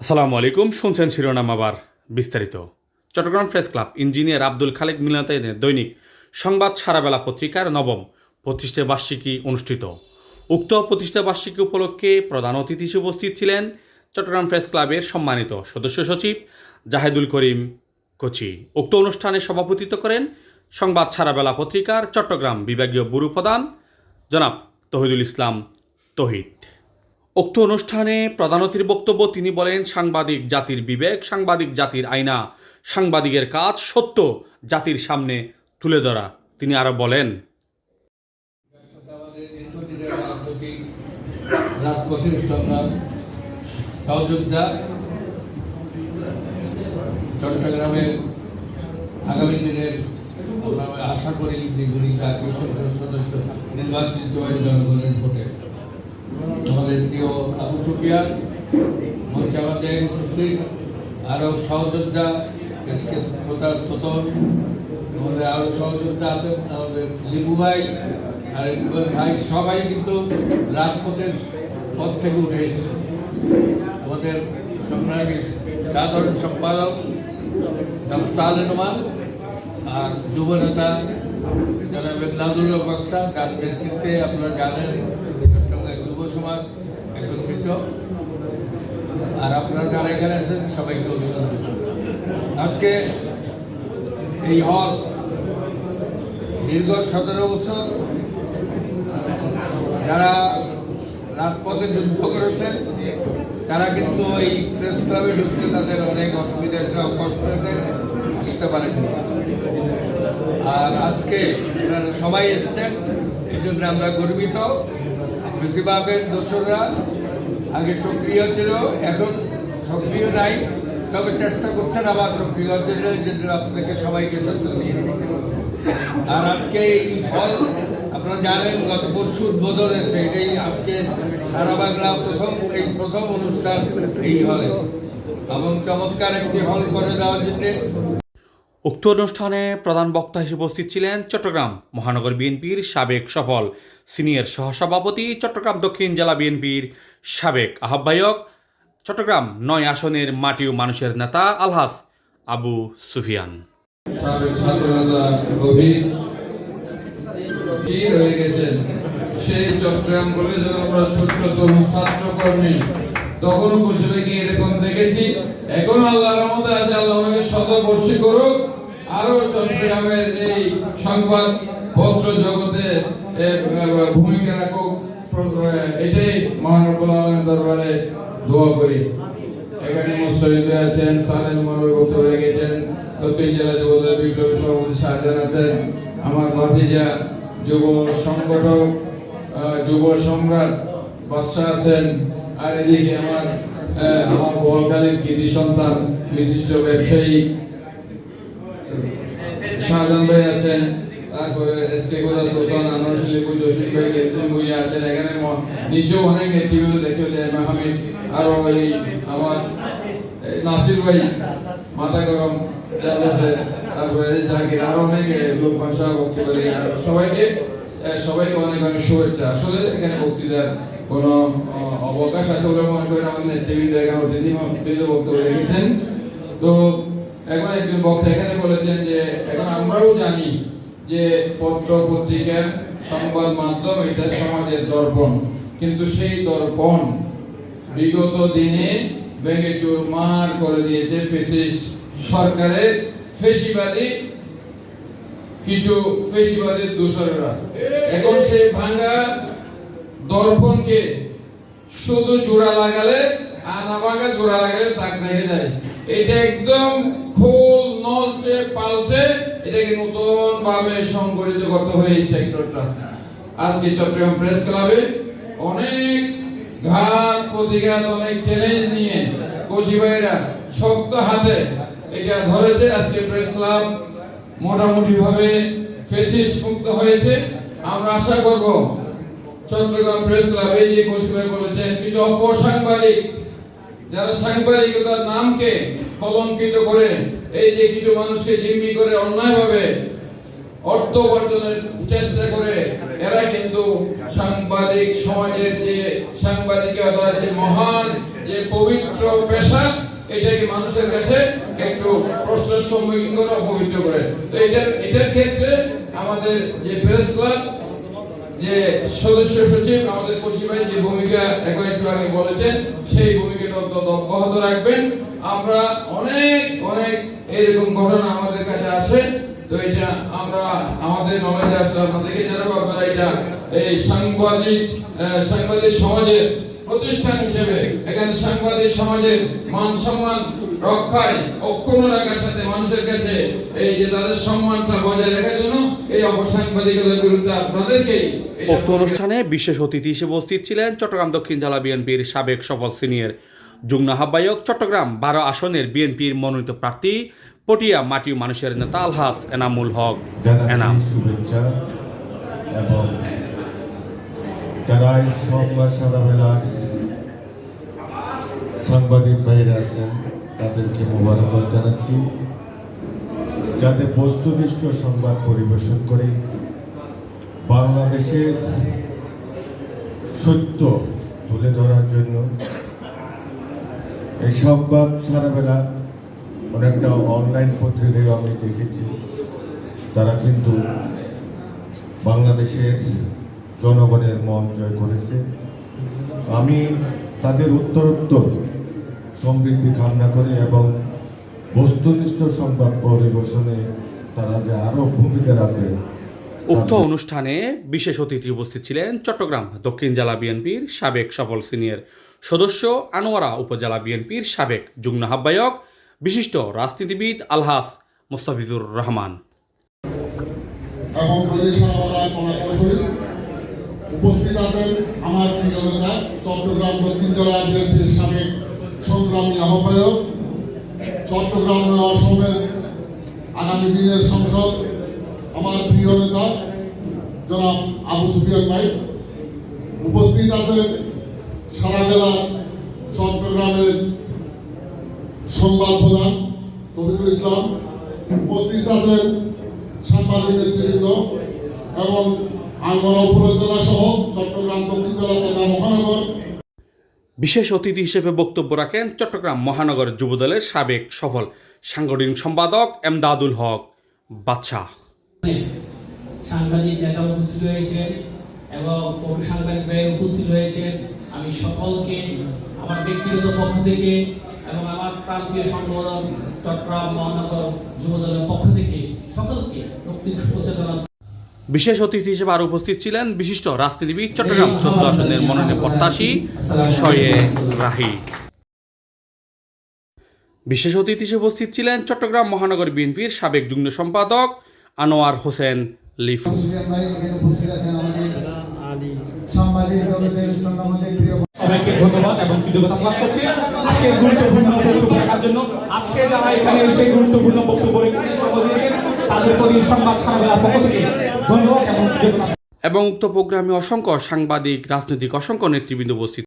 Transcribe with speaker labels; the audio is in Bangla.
Speaker 1: আসসালামু আলাইকুম। শুনছেন শিরোনাম, আবার বিস্তারিত। Chattogram press club engineer Abdul Khalek মিলনায়তনের দৈনিক সংবাদ সারাবেলা পত্রিকার নবম প্রতিষ্ঠা বার্ষিকী অনুষ্ঠিত। উক্ত প্রতিষ্ঠা বার্ষিকী উপলক্ষে প্রধান অতিথি হিসেবে উপস্থিত ছিলেন চট্টগ্রাম প্রেস ক্লাবের সম্মানিত সদস্য সচিব জাহেদুল করিম কোচি। উক্ত অনুষ্ঠানে সভাপতিত্ব করেন সংবাদ সারাবেলা পত্রিকার চট্টগ্রাম বিভাগীয় ব্যুরো প্রধান জনাব তহিদুল ইসলাম তহিদ। উক্ত অনুষ্ঠানে প্রধান অতিথির বক্তব্য তিনি বলেন, সাংবাদিক জাতির বিবেক, সাংবাদিক জাতির আয়না, সাংবাদিকের কাজ সত্য জাতির সামনে তুলে ধরা। তিনি আরো বলেন,
Speaker 2: চট্টগ্রামের আগামী দিনের আশা করি যেগুলি জাতীয় সংসদ সদস্য নির্বাচিত হয় জনগণের ভোটে। আমাদের প্রিয় আবু সুফিয়ান মঞ্চে আমাদের উপস্থিত আরও সহযোদ্ধা, আমাদের আরও সহযোদ্ধা আছেন, আমাদের লিবু ভাই আর ইকবাল ভাই, সবাই কিন্তু রাজপথের পথ থেকে উঠে এসেছে। আমাদের সংগ্রামী সাধারণ সম্পাদক তালেনুমান আর যুব নেতা জনাব নাজুল বাক্সা, যার নেতৃত্বে আপনারা জানেন যুব সমাজ একত্রিত, আর আপনারা যারা এখানে আছেন সবাইকে অভিনন্দন। আজকে এই হল দীর্ঘ 17 বছর যারা রাজপথে যুদ্ধ করেছেন তারা কিন্তু এই প্রেস ক্লাবে ঢুকতে তাদের অনেক অসুবিধার কষ্ট হয়েছে, আসতে পারেনি। আর আজকে সবাই এসেছেন, এই জন্য আমরা গর্বিত। বেশিরভাগের দোসররা আগে সক্রিয় ছিল, এখন সক্রিয় নাই, তবে চেষ্টা করছেন আবার সক্রিয় জন্য আপনাদেরকে সবাইকে সচেতন নিয়ে। আর আজকে এই ফল আপনারা জানেন গত পরশু উদ্বোধন হয়েছে, এটাই আজকে সারা বাংলা প্রথম অনুষ্ঠান এই হলে, এবং চমৎকার একটি হল করে দেওয়ার জন্য।
Speaker 1: উক্ত অনুষ্ঠানে প্রধান বক্তা হিসেবে উপস্থিত ছিলেন চট্টগ্রাম মহানগর বিএনপির সাবেক সফল সিনিয়র সহসভাপতি, চট্টগ্রাম দক্ষিণ জেলা বিএনপির সাবেক আহ্বায়ক, চট্টগ্রাম 9 আসনের মাটি ও মানুষের নেতা আলহাজ আবু সুফিয়ান।
Speaker 3: হয়ে গেছেন সেই চট্টগ্রাম কলেজে আমরা ছোট্টতম ছাত্র কর্মী, তখনও বসে গিয়ে এরকম দেখেছি। এখন আল্লাহর রহমতে আছে, আল্লাহ আমাকে শতবর্ষী করুক, আরো চট্টগ্রামের এই সংবাদ পত্র জগতে ভূমিকা রাখুক, এটাই মহান দরবারে দোয়া করি। এখানে মুস্তাফিজ আছেন, সালেম মানব বক্তব্য রেখেছেন, দক্ষিণ জেলা যুবদল বিপ্লবী সভাপতি শাহজাহান আছেন, আমার ভাতিজা যুব সংগঠক যুব সম্রাট বাদশা আছেন, আর এদিকে আমার বলকালীন কৃতি সন্তান বিশিষ্ট ব্যবসায়ী শাহজাহান ভাই আছেন, তারপরে এসকেগুলা দোকান আনোয়ারশালী জসিম ভাই একজন বইয়া আছেন, এখানে নিচেও অনেক নেতৃবৃন্দ দেখে মাহমিদ, আরো এই আমার নাসির ভাই মাথা গরম, তারপরে জাহাঙ্গীর, আরো অনেক লোক ভাষা বক্তব্য দেয়। সবাইকে অনেক অনেক শুভেচ্ছা। আসলে এখানে বক্তৃতার কোনো অবকাশ আছে বলে মনে করেন, আমাদের নেতৃবৃন্দ এখানে অতিথিবৃন্দ বক্তব্য রেখেছেন। তো এখন একজন বক্তা এখানে বলেছেন যে এখন আমরাও জানি যে পত্র পত্রিকা সংবাদ মাধ্যম এটা সমাজের দর্পণ, কিন্তু সেই দর্পণ বিগত দিনে ভেঙে চুরমার করে দিয়েছে ফ্যাসিস্ট সরকারের কিছু ফেসিবাদের দোসররা। এখন সেই ভাঙা দর্পণকে শুধু জোড়া লাগালে, আনা ভাঙা জোড়া লাগালে দাগ রেখে যায়। এটা একদম খোল নলচে পাল্টে এটাকে নতুন ভাবে সংগঠিত করতে হবে এই সেক্টরটা। আজকে চট্টগ্রাম প্রেস ক্লাবে অনেক ঘাত প্রতিঘাত, অনেক চ্যালেঞ্জ নিয়ে কোচি ভাইরা শক্ত হাতে এটা ধরেছে। আজকে প্রেস ক্লাব মোটামুটি ভাবে ফ্যাসিস্ট মুক্ত হয়েছে। আমরা আশা করব চট্টগ্রাম প্রেস ক্লাব, এই যে কোচি ভাই বলেছেন, কিছু অপসাংবাদিক যারা সাংবাদিকতার নামকে কলঙ্কিত করে, এই যে কিছু মানুষকে জিম্মি করে অন্যায়ভাবে অর্থ উপার্জনের চেষ্টা করে, এরা কিন্তু সাংবাদিক সমাজের যে সাংবাদিকতা, যে মহান, যে পবিত্র পেশা, এটাকে মানুষের কাছে একটু প্রশ্নের সম্মুখীন করে পবিত্র করে। তো এটার ক্ষেত্রে আমাদের যে প্রেস ক্লাব, যে সদস্য সচিব আমাদের কচি ভাই যে ভূমিকা এখন একটু আগে বলেছেন, সেই ভূমিকাটা অত্যন্ত অব্যাহত রাখবেন। আমরা অনেক এরকম ঘটনা আমাদের কাছে আসে, তো এটা আমরা আমাদের নলেজে আসলে আপনাদেরকে জানাবো। আপনারা এটা এই সাংবাদিক সমাজের প্রতিষ্ঠান হিসেবে এখানে সাংবাদিক সমাজের মান সম্মান রক্ষায় অক্ষুণ্ণ রাখার সাথে মানুষের কাছে এই যে তাদের সম্মানটা বজায় রাখার জন্য এই অপসাংবাদিকতার বিরুদ্ধে আপনাদেরকে।
Speaker 1: উক্ত অনুষ্ঠানে বিশেষ অতিথি হিসেবে উপস্থিত ছিলেন চট্টগ্রাম দক্ষিণ জেলা বিএনপির সাবেক সফল সিনিয়র যুগ্ম আহ্বায়ক, চট্টগ্রাম 12 আসনের বিএনপির মনোনীত প্রার্থী, পটিয়া মাটি মানুষের নেতা আলহাজ এনামুল হক এনাম।
Speaker 4: শুভেচ্ছা এবং যারা এই সংবাদ সারাবেলার সাংবাদিক ভাইরা আছেন তাদেরকে মোবারকবাদ জানাচ্ছি, যাতে বস্তুনিষ্ঠ সংবাদ পরিবেশন করে বাংলাদেশের সত্য তুলে ধরার জন্য। এই সংবাদ সারাবেলা অনেকটা অনলাইন পত্রিকায় আমি দেখেছি, তারা কিন্তু বাংলাদেশের জনগণের মন জয় করেছে। আমি তাদের উত্তরোত্তর সমৃদ্ধি কামনা করি এবং বস্তুনিষ্ঠ সংবাদ পরিবেশনে তারা যে আরও ভূমিকা রাখবে।
Speaker 1: উক্ত অনুষ্ঠানে বিশেষ অতিথি উপস্থিত ছিলেন চট্টগ্রাম দক্ষিণ জেলা বিএনপির সাবেক সফল সিনিয়র সদস্য, আনোয়ারা উপজেলা বিএনপির সাবেক যুগ্ম আহ্বায়ক, বিশিষ্ট রাজনীতিবিদ আলহাজ মুস্তাফিজুর রহমান।
Speaker 5: এবং উপস্থিত আছেন আমার প্রিয় নেতা চট্টগ্রাম দক্ষিণ জেলা বিএনপির সাবেক সংগ্রামী আহ্বায়ক, চট্টগ্রাম আসনের আগামী দিনের সংসদ আমার প্রিয় নেতা জনাব আবু সুফিয়ান ভাই। উপস্থিত আছেন সারা জেলার চট্টগ্রামের সংবাদ প্রধান তফিকুল ইসলাম। উপস্থিত আছেন সাংবাদিক নেতৃবৃন্দ এবং আনোয়ারা উপজেলা সহ চট্টগ্রাম দক্ষিণ জেলা তথা মহানগর।
Speaker 1: বিশেষ অতিথি হিসেবে বক্তব্য রাখেন চট্টগ্রাম মহানগর যুবদলের সাবেক সফল সাংগঠনিক সম্পাদক এমদাদুল হক বাদশাহ।
Speaker 6: সাংবাদিক নেতা উপস্থিত হয়েছেন এবং পৌর সাংবাদিক ভাই উপস্থিত হয়েছেন। আমি সকলকে আমার ব্যক্তিগত পক্ষ থেকে এবং আমার প্রান্তীয় সংগঠন চট্টগ্রাম মহানগর যুবদলের পক্ষ থেকে সকলকে রক্তিম শুভেচ্ছা জানাচ্ছি।
Speaker 1: বিশেষ অতিথি হিসেবে আরো উপস্থিত ছিলেন বিশিষ্ট রাজনীতিবিদ, চট্টগ্রাম 14 আসনের মনোনয়ন প্রত্যাশী শোয়েব রাহি। বিশেষ অতিথি হিসেবে উপস্থিত ছিলেন চট্টগ্রাম মহানগর বিএনপির সাবেক যুগ্ম সম্পাদক আনোয়ার হোসেন লিফু।
Speaker 7: সবাইকে ধন্যবাদ এবং কৃতজ্ঞতা প্রকাশ করছি আজকের গুরুত্বপূর্ণ বক্তব্য রাখার জন্য। আজকে যারা এখানে এসে গুরুত্বপূর্ণ বক্তব্য রেখেছেন তাদের প্রতি সংবাদ সারাবেলার পক্ষ থেকে ধন্যবাদ এবং কৃতজ্ঞতা।
Speaker 1: এবং উক্ত প্রোগ্রামে অসংখ্য সাংবাদিক, রাজনৈতিক অসংখ্য নেতৃবৃন্দ উপস্থিত।